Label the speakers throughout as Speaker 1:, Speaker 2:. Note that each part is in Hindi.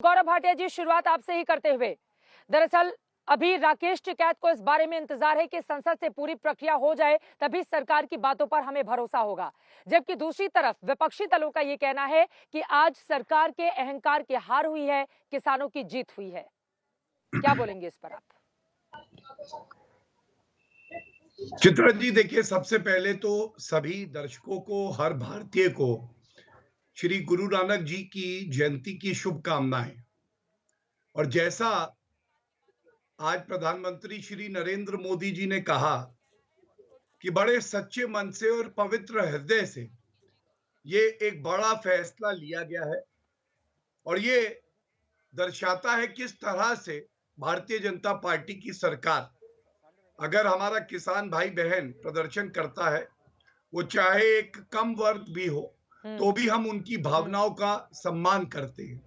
Speaker 1: गौरव भाटिया जी, शुरुआत आपसे ही करते हुए, दरअसल अभी राकेश टिकैत को इस बारे में इंतजार है कि संसद से पूरी प्रक्रिया हो जाए, तभी सरकार की बातों पर हमें भरोसा होगा। जबकि दूसरी तरफ विपक्षी दलों का ये कहना है कि आज सरकार के अहंकार की हार हुई है, किसानों की जीत हुई है। क्या बोलेंगे इस पर आप?
Speaker 2: चित्रा जी, देखिए, सबसे पहले तो सभी दर्शकों को, हर भारतीय को श्री गुरु नानक जी की जयंती की शुभकामनाएं। और जैसा आज प्रधानमंत्री श्री नरेंद्र मोदी जी ने कहा कि बड़े सच्चे मन से और पवित्र हृदय से ये एक बड़ा फैसला लिया गया है, और ये दर्शाता है किस तरह से भारतीय जनता पार्टी की सरकार, अगर हमारा किसान भाई बहन प्रदर्शन करता है, वो चाहे एक कम वर्ग भी हो, तो भी हम उनकी भावनाओं का सम्मान करते हैं।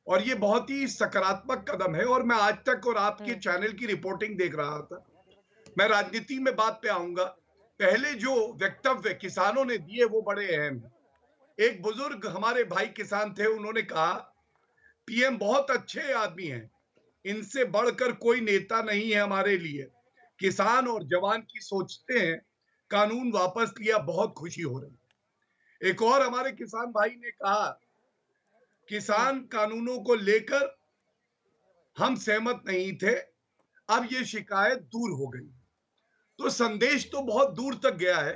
Speaker 2: और ये बहुत ही सकारात्मक कदम है। और मैं आज तक और आपके चैनल की रिपोर्टिंग देख रहा था। मैं राजनीति में बात पे आऊंगा। पहले जो वक्तव्य किसानों ने दिए वो बड़े अहम हैं। एक बुजुर्ग हमारे भाई किसान थे, उन्होंने कहा, पीएम बहुत अच्छे आदमी हैं, इनसे बढ़कर कोई नेता नहीं है हमारे लिए। किसान और जवान की सोचते हैं, कानून वापस लिया, बहुत खुशी हो रही। एक और हमारे किसान भाई ने कहा, किसान कानूनों को लेकर हम सहमत नहीं थे, अब ये शिकायत दूर हो गई। तो संदेश तो बहुत दूर तक गया है।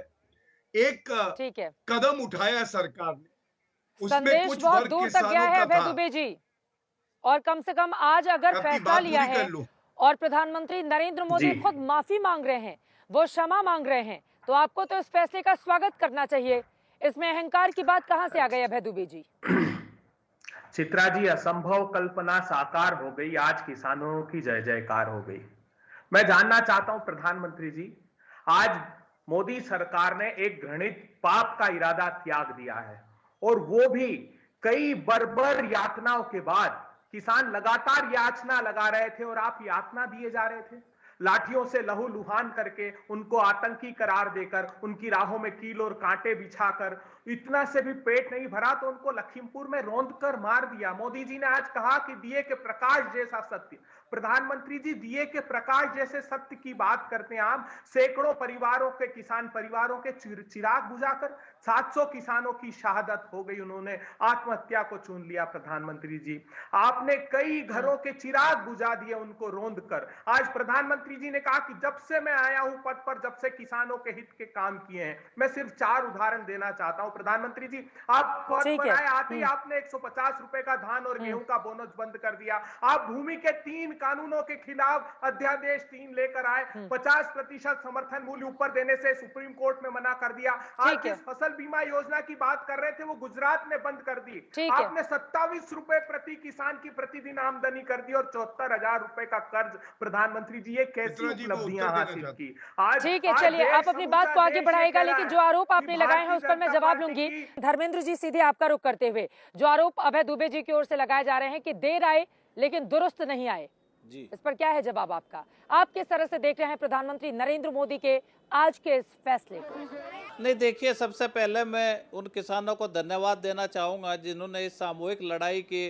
Speaker 2: एक
Speaker 1: ठीक है,
Speaker 2: कदम उठाया सरकार ने, उसमें
Speaker 1: संदेश
Speaker 2: कुछ
Speaker 1: बहुत
Speaker 2: वर्ग
Speaker 1: दूर तक गया
Speaker 2: किसानों
Speaker 1: है
Speaker 2: का
Speaker 1: अभय
Speaker 2: था।
Speaker 1: दुबे जी। और कम से कम आज अगर
Speaker 2: आपकी
Speaker 1: फैसला
Speaker 2: बात
Speaker 1: लिया
Speaker 2: पूरी कर
Speaker 1: है
Speaker 2: लूं।
Speaker 1: और प्रधानमंत्री नरेंद्र
Speaker 3: जी।
Speaker 1: मोदी खुद माफी मांग रहे हैं, वो क्षमा मांग रहे हैं, तो आपको तो इस फैसले का स्वागत करना चाहिए। इसमें अहंकार की बात कहां से आ गई अभय दुबे जी?
Speaker 3: चित्रा जी, असंभव कल्पना साकार हो गई। आज किसानों की जय जयकार हो गई। मैं जानना चाहता हूं प्रधानमंत्री जी, आज मोदी सरकार ने एक घृणित पाप का इरादा त्याग दिया है, और वो भी कई बर्बर यातनाओं के बाद। किसान लगातार याचना लगा रहे थे और आप यातना दिए जा रहे थे, लाठियों से लहूलुहान करके, उनको आतंकी करार देकर, उनकी राहों में कील और कांटे बिछाकर। इतना से भी पेट नहीं भरा तो उनको लखीमपुर में रौंद कर मार दिया। मोदी जी ने आज कहा कि दिए के प्रकाश जैसा सत्य। प्रधानमंत्री जी, दिए के प्रकाश जैसे सत्य की बात करते हैं आप। सैकड़ों परिवारों के, किसान परिवारों के चिराग बुझाकर 700 किसानों की शहादत हो गई, उन्होंने आत्महत्या को चुन लिया। प्रधानमंत्री जी, आपने कई घरों के चिराग बुझा दिए, उनको रौंद कर। आज प्रधानमंत्री जी ने कहा कि जब से मैं आया हूं पद पर, जब से किसानों के हित के काम किए हैं। मैं सिर्फ 4 उदाहरण देना चाहता हूं। प्रधानमंत्री जी, आप पद
Speaker 1: ठीक
Speaker 3: पर
Speaker 1: है।
Speaker 3: आए, आते ही आपने 150 रुपए का धान और गेहूं का बोनस बंद कर दिया। आप भूमि के 3 कानूनों के खिलाफ अध्यादेश 3 लेकर आए। 50% समर्थन मूल्य ऊपर देने से सुप्रीम कोर्ट में मना कर दिया। आज
Speaker 1: ठीक है,
Speaker 3: जिस फसल बीमा योजना की बात कर रहे थे, वो गुजरात ने बंद कर दी।
Speaker 1: ठीक है।
Speaker 3: आपने 27 रुपए प्रति किसान की प्रतिदिन आमदनी कर दी, और 74,000 रुपए का कर्ज। प्रधानमंत्री जी, ये कैसी
Speaker 2: चित्रा जी, मैं
Speaker 3: उपलब्धियां
Speaker 2: उत्तर देना
Speaker 3: हासिल
Speaker 2: चाहता
Speaker 3: की? आज
Speaker 1: ठीक है,
Speaker 3: आज
Speaker 1: चलिए,
Speaker 3: देश,
Speaker 1: आप अपनी बात
Speaker 3: समूचा
Speaker 1: को आगे
Speaker 3: देश ये
Speaker 1: बढ़ाएगा,
Speaker 3: कह रहा
Speaker 1: लेकिन
Speaker 3: है
Speaker 1: जो आरोप
Speaker 3: कि
Speaker 1: आपने लगाए हैं
Speaker 3: भारतीय
Speaker 1: उस पर मैं
Speaker 3: जनता
Speaker 1: जवाब
Speaker 3: पार्टी
Speaker 1: लूंगी।
Speaker 3: की।
Speaker 1: धर्मेंद्र जी, सीधे आपका रुख करते हुए, जो आरोप अभय दुबे जी की ओर से लगाए जा रहे हैं कि देर आए लेकिन दुरुस्त नहीं आए,
Speaker 4: जी,
Speaker 1: इस पर क्या है जवाब आपका? आप किस तरह से देख रहे हैं प्रधानमंत्री नरेंद्र मोदी के आज के इस फैसले को?
Speaker 4: नहीं, देखिए, सबसे पहले मैं उन किसानों को धन्यवाद देना चाहूँगा जिन्होंने इस सामूहिक लड़ाई के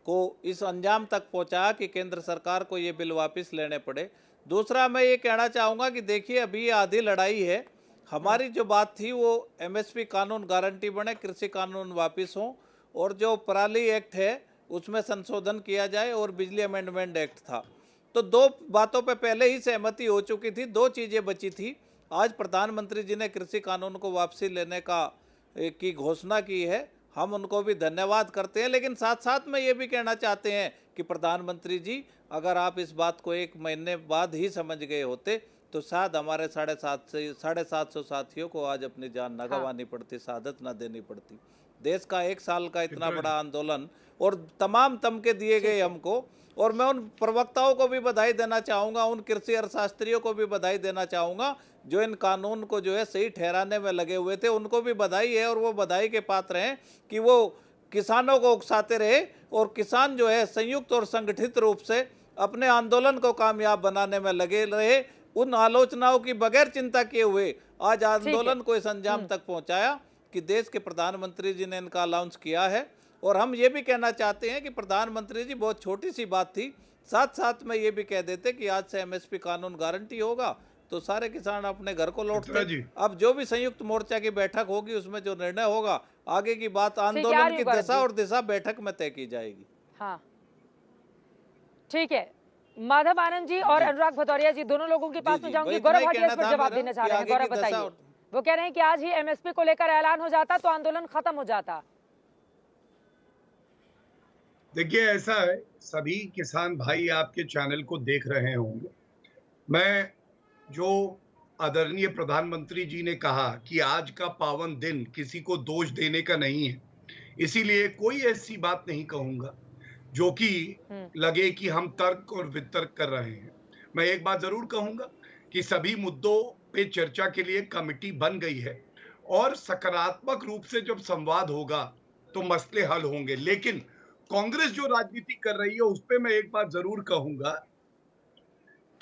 Speaker 4: को इस अंजाम तक पहुँचाया कि केंद्र सरकार को ये बिल वापस लेने पड़े। दूसरा, मैं ये कहना चाहूँगा कि देखिए, अभी ये आधी लड़ाई है। हमारी जो बात थी वो एमएसपी कानून गारंटी बने, कृषि कानून वापस हों, और जो पराली एक्ट है उसमें संशोधन किया जाए, और बिजली अमेंडमेंट एक्ट था। तो 2 बातों पे पहले ही सहमति हो चुकी थी, 2 चीज़ें बची थी। आज प्रधानमंत्री जी ने कृषि कानून को वापसी लेने की घोषणा की है, हम उनको भी धन्यवाद करते हैं। लेकिन साथ साथ में ये भी कहना चाहते हैं कि प्रधानमंत्री जी, अगर आप इस बात को 1 महीने बाद ही समझ गए होते तो शायद हमारे 750 साथियों को आज अपनी जान न गंवानी पड़ती, शहादत न देनी पड़ती। देश का 1 साल का इतना बड़ा आंदोलन और तमाम तमके दिए गए हमको। और मैं उन प्रवक्ताओं को भी बधाई देना चाहूँगा, उन कृषि अर्थशास्त्रियों को भी बधाई देना चाहूँगा जो इन कानून को जो है सही ठहराने में लगे हुए थे, उनको भी बधाई है। और वो बधाई के पात्र हैं कि वो किसानों को उकसाते रहे, और किसान जो है संयुक्त और संगठित रूप से अपने आंदोलन को कामयाब बनाने में लगे रहे। उन आलोचनाओं की बगैर चिंता किए हुए आज आंदोलन को इस अंजाम तक पहुंचाया कि देश के प्रधानमंत्री जी ने इनका अनाउंस किया है। और हम ये भी कहना चाहते हैं कि प्रधानमंत्री जी बहुत छोटी सी बात थी, साथ साथ में ये भी कह देते कि आज से एमएसपी कानून गारंटी होगा तो सारे किसान अपने घर को
Speaker 2: चित्रा
Speaker 4: लौटते।
Speaker 2: जी
Speaker 4: अब जो भी संयुक्त मोर्चा की बैठक होगी उसमें जो निर्णय होगा, आगे की बात
Speaker 1: ठीक है,
Speaker 4: आंदोलन की
Speaker 1: आर्य
Speaker 4: दशा
Speaker 1: जी।
Speaker 4: और दिशा बैठक में तय की जाएगी।
Speaker 1: हाँ ठीक है, माधव आनंद जी और
Speaker 4: जी।
Speaker 1: अनुराग भदौरिया जी दोनों लोगों के पास
Speaker 4: जी,
Speaker 1: में
Speaker 4: जी,
Speaker 1: जाऊंगी।
Speaker 4: वही
Speaker 1: गौरव
Speaker 4: इतना ही
Speaker 1: भाटिया इस
Speaker 4: कहना
Speaker 1: पर
Speaker 4: था
Speaker 1: जवाब
Speaker 4: मेरा
Speaker 1: देना
Speaker 4: कि
Speaker 1: चाह रहे हैं।
Speaker 4: आगे
Speaker 1: गौरव
Speaker 4: की दशा
Speaker 1: बताइए।
Speaker 4: और-
Speaker 1: वो कह रहे हैं कि आज ही एमएसपी को लेकर ऐलान हो जाता तो आंदोलन खत्म हो जाता।
Speaker 2: देखिए, ऐसा है, सभी किसान भाई आपके चैनल को देख रहे होंगे। मैं जो आदरणीय प्रधानमंत्री जी ने कहा कि आज का पावन दिन किसी को दोष देने का नहीं है, इसीलिए कोई ऐसी बात नहीं कहूंगा जो कि लगे कि हम तर्क और वितर्क कर रहे हैं। मैं एक बात जरूर कहूंगा कि सभी मुद्दों पे चर्चा के लिए कमेटी बन गई है और सकारात्मक रूप से जब संवाद होगा तो मसले हल होंगे। लेकिन कांग्रेस जो राजनीति कर रही है उस पे मैं एक बात जरूर कहूंगा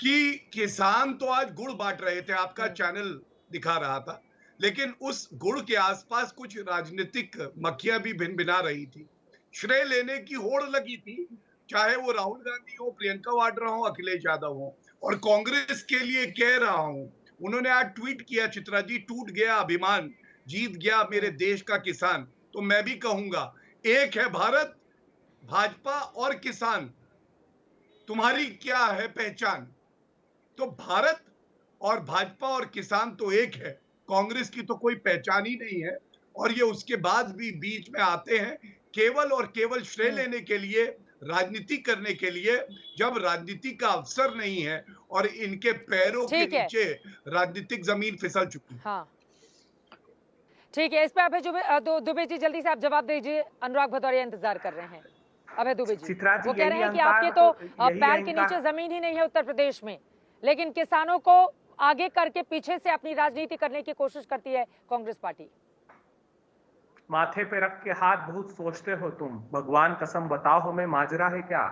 Speaker 2: कि किसान तो आज गुड़ बांट रहे थे, आपका चैनल दिखा रहा था, लेकिन उस गुड़ के आसपास कुछ राजनीतिक मक्खियां भी भिनभिना रही थी। श्रेय लेने की होड़ लगी थी, चाहे वो राहुल गांधी हो, प्रियंका वाड्रा हो, अखिलेश यादव हो। और कांग्रेस के लिए कह रहा हूं, उन्होंने आज ट्वीट किया, चित्रा जी, टूट गया अभिमान, जीत गया मेरे देश का किसान। तो मैं भी कहूंगा, एक है भारत, भाजपा और किसान, तुम्हारी क्या है पहचान? तो भारत और भाजपा और किसान तो एक है, कांग्रेस की तो कोई पहचान ही नहीं है। और ये उसके बाद भी बीच में आते हैं केवल और केवल श्रेय लेने के लिए, राजनीति करने के लिए, जब राजनीति का अवसर नहीं है और इनके पैरों के
Speaker 1: ठीक है।
Speaker 2: नीचे राजनीतिक जमीन फिसल चुकी है।
Speaker 1: हाँ ठीक है, इस पे अभय दुबे जी जल्दी से आप जवाब दीजिए। अनुराग भदौरिया इंतजार कर रहे हैं। अभय दुबे जी,
Speaker 3: चित्रा जी,
Speaker 1: वो कह रहे
Speaker 3: यही
Speaker 1: हैं कि
Speaker 3: अहंकार
Speaker 1: आपके तो
Speaker 3: यही
Speaker 1: पैर के
Speaker 3: अहंकार-
Speaker 1: नीचे जमीन ही नहीं है उत्तर प्रदेश में, लेकिन किसानों को आगे करके पीछे से अपनी राजनीति करने की कोशिश करती है कांग्रेस पार्टी।
Speaker 3: माथे पे रख के हाथ बहुत सोचते हो तुम, भगवान कसम बताओ हमें माजरा है क्या?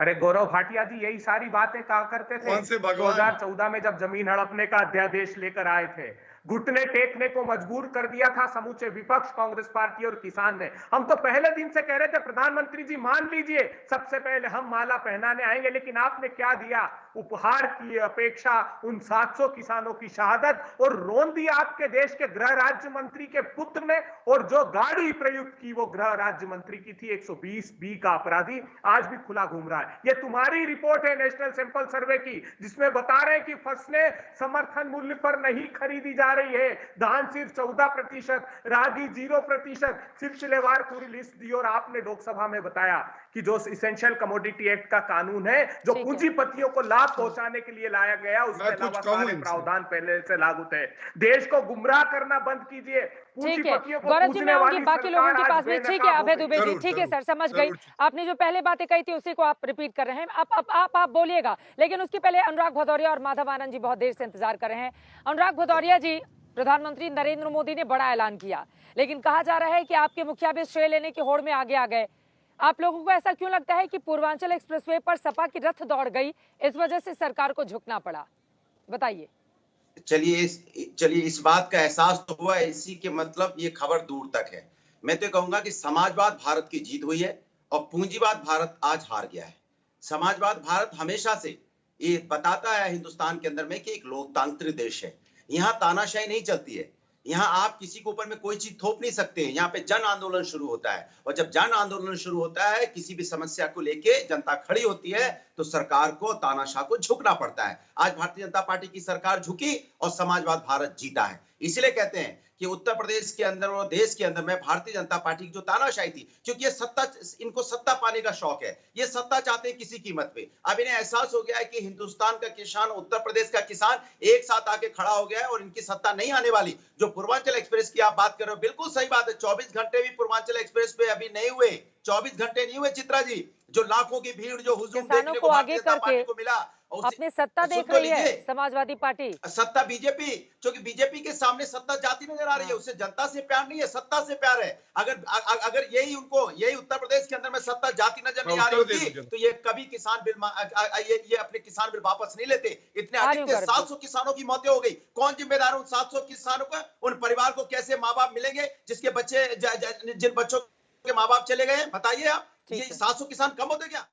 Speaker 3: अरे गौरव भाटिया जी यही सारी बातें कहा करते थे
Speaker 2: कौन से भगवान?
Speaker 3: 2014 में जब जमीन हड़पने का अध्यादेश लेकर आए थे, घुटने टेकने को मजबूर कर दिया था समूचे विपक्ष, कांग्रेस पार्टी और किसान ने। हम तो पहले दिन से कह रहे थे प्रधानमंत्री जी मान लीजिए सबसे पहले हम माला पहनाने आएंगे, लेकिन आपने क्या दिया? उपहार की अपेक्षा उन 700 किसानों की शहादत, और रोन दिया आपके देश के गृह राज्य मंत्री के पुत्र ने। और जो गाड़ी प्रयुक्त की वो गृह राज्य मंत्री की थी, 120B का अपराधी आज भी खुला घूम रहा है। ये तुम्हारी रिपोर्ट है नेशनल सैंपल सर्वे की, जिसमें बता रहे हैं कि फसलें समर्थन मूल्य पर नहीं खरीदी जा रही है। धान सिर्फ 14%, रागी 0%, सिलसिलेवार पूरी लिस्ट दी। और आपने लोकसभा में बताया कि जो इसेंशियल कमोडिटी एक्ट का कानून है, जो
Speaker 1: ठीक है।
Speaker 3: पूंजीपतियों को लाभ पहुंचाने के लिए लाया गया, उसके
Speaker 2: मैं कुछ
Speaker 3: अलावा
Speaker 2: कहूं
Speaker 3: सारे
Speaker 2: इनसे।
Speaker 3: प्रावधान पहले से लागू थे। देश को गुमराह करना बंद कीजिए।
Speaker 1: ठीक है,
Speaker 3: पूंजीपतियों को
Speaker 1: गौरव जी,
Speaker 3: पूजने
Speaker 1: मैं आऊंगी
Speaker 3: वाली
Speaker 1: बाकी लोगों
Speaker 3: सरकार
Speaker 1: के
Speaker 3: आज
Speaker 1: पास में। ठीक है
Speaker 3: बेनकाब हो
Speaker 1: अभय
Speaker 3: गई।
Speaker 1: दुबे जी,
Speaker 2: जरूर,
Speaker 1: ठीक है
Speaker 2: जरूर,
Speaker 1: सर, समझ गई।
Speaker 2: जरूर।
Speaker 1: आपने जो पहले बातें कही थी उसी को आप रिपीट कर रहे हैं। आप बोलिएगा, लेकिन उसके पहले अनुराग भदौरिया और माधव आनंद जी बहुत देर से इंतजार कर रहे हैं। अनुराग भदौरिया जी, प्रधानमंत्री नरेंद्र मोदी ने बड़ा ऐलान किया, लेकिन कहा जा रहा है कि आपके मुखिया भी श्रेय लेने की होड़ में आगे आ गए। आप लोगों को ऐसा क्यों लगता है कि पूर्वांचल एक्सप्रेसवे पर सपा की रथ दौड़ गई, इस वजह से सरकार को झुकना पड़ा? बताइए।
Speaker 5: चलिए इस बात का एहसास तो हुआ है, इसी के मतलब ये खबर दूर तक है। मैं तो कहूंगा कि समाजवाद भारत की जीत हुई है और पूंजीवाद भारत आज हार गया है। समाजवाद भारत हमेशा से ये बताता है हिंदुस्तान के अंदर में कि एक लोकतांत्रिक देश है, यहाँ तानाशाही नहीं चलती है, यहाँ आप किसी के ऊपर में कोई चीज थोप नहीं सकते हैं। यहाँ पे जन आंदोलन शुरू होता है, और जब जन आंदोलन शुरू होता है, किसी भी समस्या को लेके जनता खड़ी होती है, तो सरकार को, तानाशाह को झुकना पड़ता है। आज भारतीय जनता पार्टी की सरकार झुकी और समाजवाद भारत जीता है। इसलिए कहते हैं कि उत्तर प्रदेश के अंदर और देश के अंदर में भारतीय जनता पार्टी की जो तानाशाही थी, क्योंकि ये सत्ता, इनको सत्ता पाने का शौक है, ये सत्ता चाहते हैं किसी कीमत पे। अब इन्हें एहसास हो गया है कि हिंदुस्तान का किसान, उत्तर प्रदेश का किसान एक साथ आके खड़ा हो गया है और इनकी सत्ता नहीं आने वाली। जो पूर्वांचल एक्सप्रेस की आप बात कर रहे हो, बिल्कुल सही बात है। 24 घंटे भी पूर्वांचल एक्सप्रेस पे अभी नहीं हुए, 24 घंटे नहीं हुए चित्रा जी। जो लाखों की भीड़, जो हुजूम
Speaker 1: किसानों
Speaker 5: देखने
Speaker 1: को
Speaker 5: को
Speaker 1: आगे
Speaker 5: भारतीय जनता पार्टी
Speaker 1: करके
Speaker 5: को मिला,
Speaker 1: अपनी सत्ता
Speaker 5: सुन
Speaker 1: देख
Speaker 5: तो
Speaker 1: रही है
Speaker 5: लीजिए।
Speaker 1: समाजवादी पार्टी।
Speaker 5: सत्ता बीजेपी, क्योंकि बीजेपी के सामने सत्ता जाती नजर आ रही है, उससे जनता से प्यार नहीं है, सत्ता से प्यार है। अगर यही उनको, यही उत्तर प्रदेश के अंदर में सत्ता जाती नजर नहीं आ रही होती, तो ये कभी किसान बिल, ये अपने किसान बिल वापस नहीं लेते। इतने अधिक 700 किसानों की मौतें हो गई। कौन जिम्मेदार है उन 700 किसानों का? उन परिवार को कैसे माँ बाप मिलेंगे जिसके बच्चे, जिन बच्चों के माँ बाप चले गए हैं, बताइए आप,
Speaker 1: ठीक
Speaker 5: ये
Speaker 1: है।
Speaker 5: 700 किसान कम होते क्या?